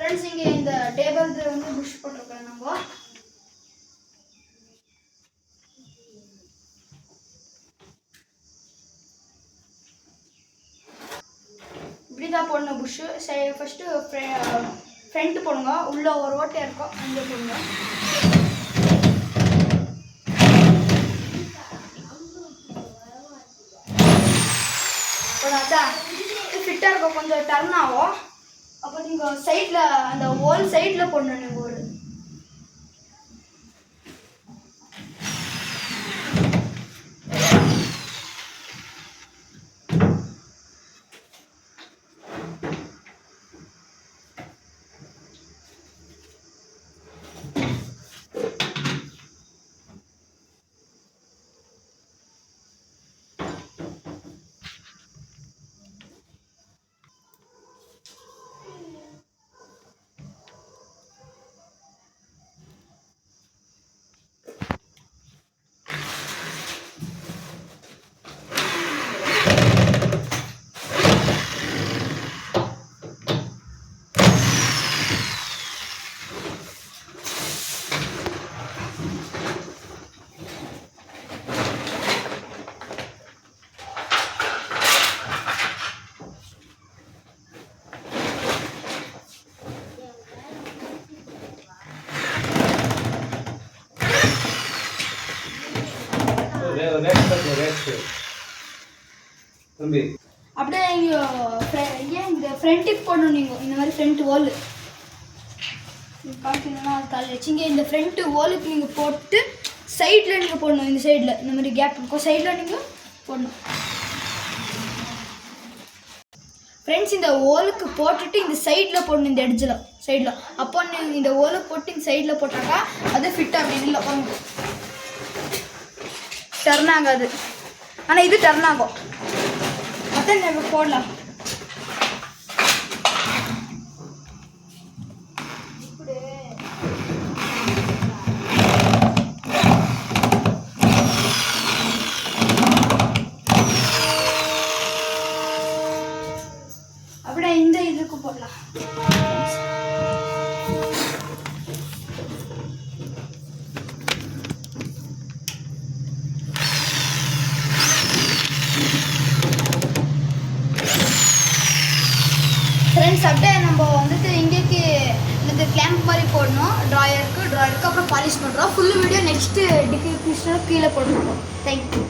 Friends இங்கே இந்த table வந்து புஷ் போட்டிருக்கோம் நம்ம. இப்படி தான் போடணும் புஷ்ஷு. சரி, ஃபஸ்ட்டு ஃப்ரண்ட் போடுங்க. உள்ளே ஒரு ஓட்டை இருக்கும், அங்கே போடுங்க. அதான் ஃபிட்டாக இருக்கும், கொஞ்சம் டர்ன் ஆகும். அப்போ நீங்கள் சைடில் அந்த ஹோல் சைடில் போடணும். நீங்கள் ஒரு அப்படியே இந்த ஃப்ரண்ட்டுக்கு போடணும். நீங்கள் இந்த மாதிரி ஃப்ரண்ட் ஹோல் பார்த்தீங்கன்னா அது கால் வச்சிங்க. இந்த ஃப்ரண்ட் ஹோலுக்கு நீங்கள் போட்டு சைடில் நீங்கள் போடணும். இந்த சைடில் இந்த மாதிரி கேப் இருக்கும், சைடில் நீங்கள் போடணும். ஃப்ரெண்ட்ஸ் இந்த ஹோலுக்கு போட்டுட்டு இந்த சைடில் போடணும், இந்த எட்ஜில் சைடில். அப்போ நீங்கள் இந்த ஹோலுக்கு போட்டு இந்த சைடில் போட்டாக்கா அது ஃபிட் அப்படி இல்லை, டர்ன் ஆகாது. ஆனால் இது டர்ன் ஆகும். அதான் நம்ம போடலாம். அப்படியே இந்த இதுக்கு போடலாம். ஃப்ரெண்ட்ஸ் அப்படியே நம்ம வந்துட்டு இங்கேக்கு இந்த கிளாம்ப் மாதிரி போடணும். ட்ராயருக்கு அப்புறம் பாலிஷ் பண்ணுறோம். ஃபுல் வீடியோ நெக்ஸ்ட்டு டிஸ்கிரிப்ஷனில் கீழே போட்டுருக்கோம். தேங்க்யூ.